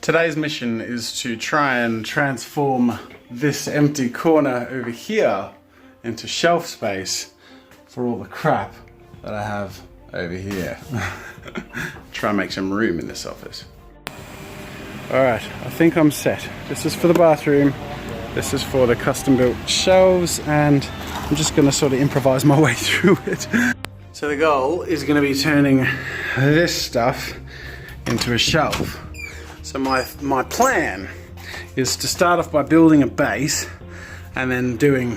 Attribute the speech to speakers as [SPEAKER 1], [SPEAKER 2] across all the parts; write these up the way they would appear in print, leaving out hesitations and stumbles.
[SPEAKER 1] Today's mission is to try and transform this empty corner over here into shelf space for all the crap that I have over here. Try and make some room in this office. Alright, I think I'm set. This is for the bathroom, this is for the custom built shelves, and I'm just going to sort of improvise my way through it. So the goal is going to be turning this stuff into a shelf. So my plan is to start off by building a base and then doing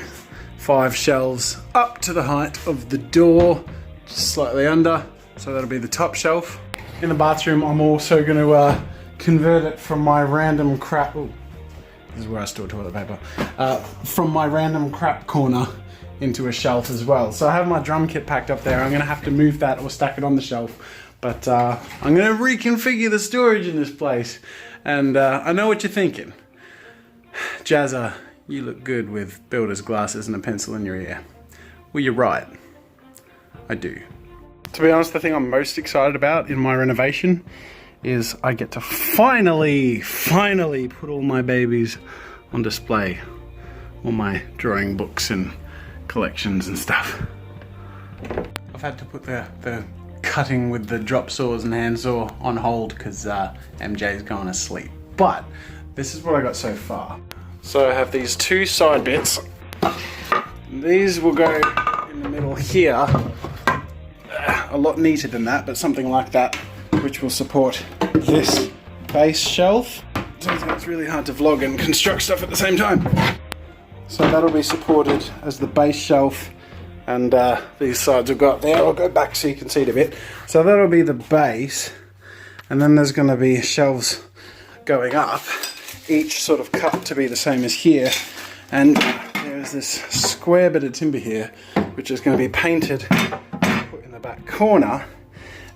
[SPEAKER 1] 5 shelves up to the height of the door, just slightly under, so that'll be the top shelf. In the bathroom I'm also going to convert it from my random crap, ooh, this is where I store toilet paper, from my random crap corner into a shelf as well. So I have my drum kit packed up there. I'm going to have to move that or stack it on the shelf. But I'm going to reconfigure the storage in this place. And I know what you're thinking. Jazza, you look good with builder's glasses and a pencil in your ear. Well, you're right. I do. To be honest, the thing I'm most excited about in my renovation is I get to finally put all my babies on display. All my drawing books and collections and stuff. I've had to put the cutting with the drop saws and hand saw on hold because MJ's gone to sleep. But this is what I got so far. So I have these 2 side bits. These will go in the middle here. A lot neater than that, but something like that, which will support this base shelf. Turns out it's really hard to vlog and construct stuff at the same time. So that'll be supported as the base shelf. And these sides will go up there. I'll go back so you can see it a bit. So that'll be the base, and then there's going to be shelves going up, each sort of cut to be the same as here. And there's this square bit of timber here, which is going to be painted, put in the back corner,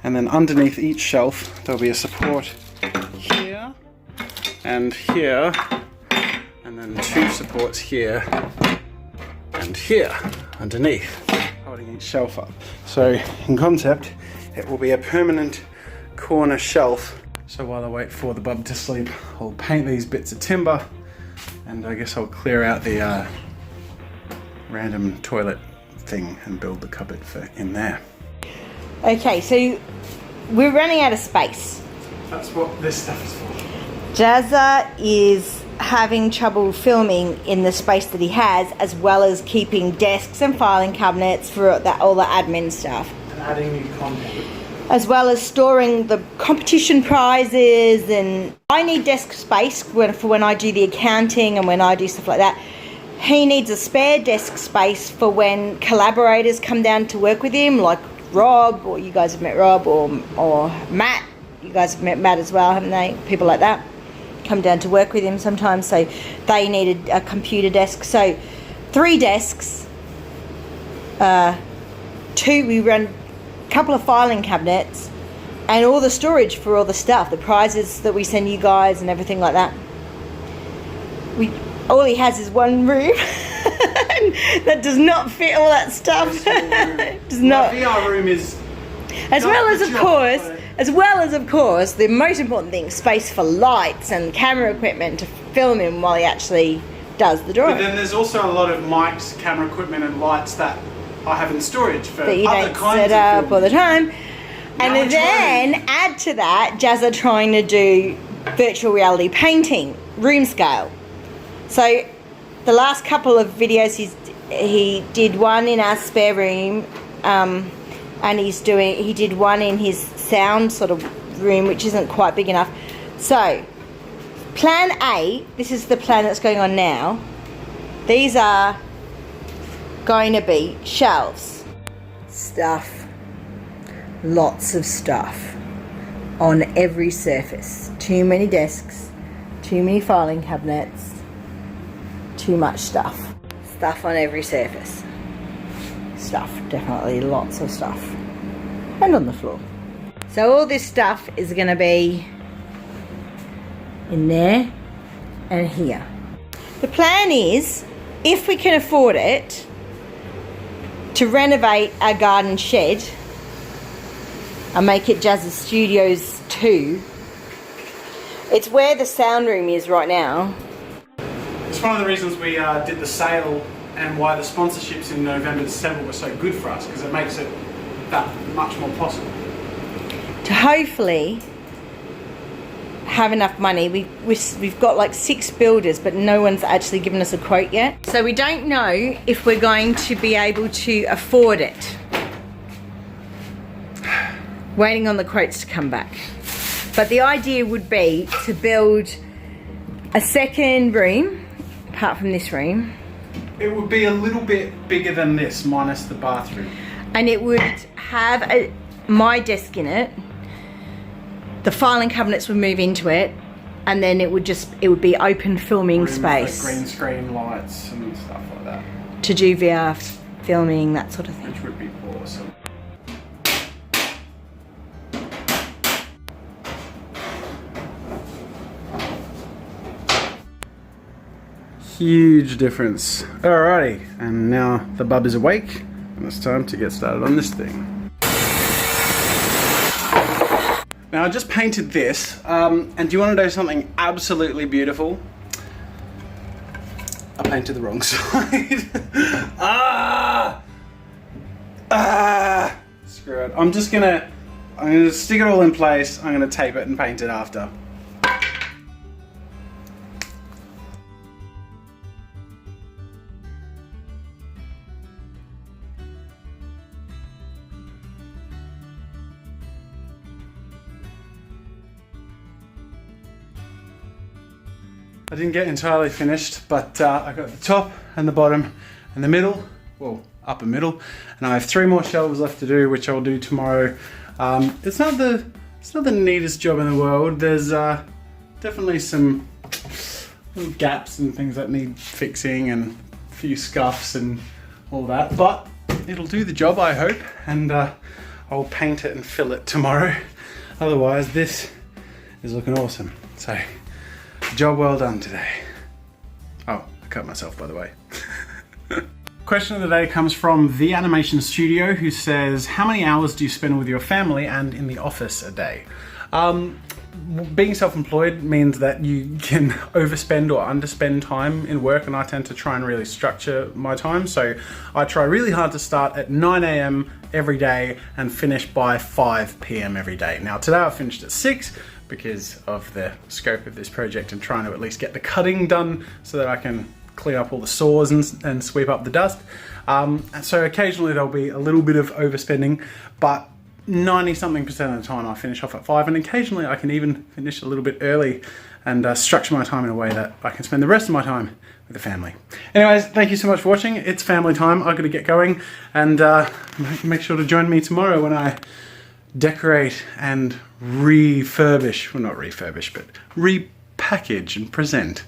[SPEAKER 1] and then underneath each shelf there'll be a support here and here, and then 2 supports here and here underneath, holding each shelf up. So in concept it will be a permanent corner shelf. So while I wait for the bub to sleep, I'll paint these bits of timber, and I guess I'll clear out the random toilet thing and build the cupboard for in there.
[SPEAKER 2] Okay, so we're running out of space.
[SPEAKER 1] That's what this stuff is for.
[SPEAKER 2] Jazza is having trouble filming in the space that he has, as well as keeping desks and filing cabinets for all the admin stuff.
[SPEAKER 1] And adding new content.
[SPEAKER 2] As well as storing the competition prizes, and I need desk space for when I do the accounting and when I do stuff like that. He needs a spare desk space for when collaborators come down to work with him, like Rob, or you guys have met Rob, or Matt. You guys have met Matt as well, haven't they? People like that come down to work with him sometimes, so they needed a computer desk. So 3 desks, 2, we run a couple of filing cabinets, and all the storage for all the stuff, the prizes that we send you guys and everything like that. All he has is 1 room that does not fit all that stuff. Does not.
[SPEAKER 1] The VR room is,
[SPEAKER 2] as well as of course, the most important thing, space for lights and camera equipment to film him while he actually does the drawing.
[SPEAKER 1] But then there's also a lot of mics, camera equipment and lights that I have in storage for
[SPEAKER 2] that you
[SPEAKER 1] other
[SPEAKER 2] don't
[SPEAKER 1] kinds
[SPEAKER 2] set
[SPEAKER 1] of
[SPEAKER 2] up all the time. And then add to that, Jazza trying to do virtual reality painting, room scale. So the last couple of videos he did one in our spare room, and he did one in his sound sort of room, which isn't quite big enough. So plan A, this is the plan that's going on now. These are going to be shelves, stuff, lots of stuff on every surface. Too many desks, too many filing cabinets, too much stuff. Stuff on every surface. Stuff, definitely lots of stuff. And on the floor. So all this stuff is going to be in there and here. The plan is, if we can afford it, to renovate our garden shed and make it Jazza Studios 2, It's where the sound room is right now.
[SPEAKER 1] It's one of the reasons we did the sale and why the sponsorships in November, December were so good for us, because it makes it that much more possible.
[SPEAKER 2] To hopefully have enough money. We've got like 6 builders, but no one's actually given us a quote yet. So we don't know if we're going to be able to afford it. Waiting on the quotes to come back. But the idea would be to build a second room, apart from this room.
[SPEAKER 1] It would be a little bit bigger than this, minus the bathroom.
[SPEAKER 2] And it would have my desk in it. The filing cabinets would move into it, and then it would be open filming
[SPEAKER 1] Rooms
[SPEAKER 2] space.
[SPEAKER 1] with green screen lights and stuff like that.
[SPEAKER 2] To do VR filming, that sort of thing.
[SPEAKER 1] Which would be awesome. Huge difference. Alrighty, and now the bub is awake, and it's time to get started on this thing. Now I just painted this, and do you want to know something absolutely beautiful? I painted the wrong side. Screw it. I'm gonna stick it all in place. I'm gonna tape it and paint it after. I didn't get entirely finished, but I got the top and the bottom and the middle, well, upper middle, and I have 3 more shelves left to do, which I'll do tomorrow. It's not the neatest job in the world. There's definitely some little gaps and things that need fixing and a few scuffs and all that, but it'll do the job, I hope, and I'll paint it and fill it tomorrow. Otherwise, this is looking awesome. So. Job well done today. Oh, I cut myself, by the way. Question of the day comes from The Animation Studio, who says, how many hours do you spend with your family and in the office a day? Being self-employed means that you can overspend or underspend time in work, and I tend to try and really structure my time. So I try really hard to start at 9 AM every day and finish by 5 PM every day. Now today I finished at 6 because of the scope of this project and trying to at least get the cutting done so that I can clean up all the saws and sweep up the dust. And so occasionally there'll be a little bit of overspending, but 90-something% of the time I finish off at 5, and occasionally I can even finish a little bit early and structure my time in a way that I can spend the rest of my time with the family. Anyways, thank you so much for watching. It's family time. I've got to get going, and make sure to join me tomorrow when I decorate and refurbish, well not refurbish, but repackage and present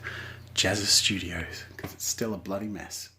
[SPEAKER 1] Jazza Studios, because it's still a bloody mess.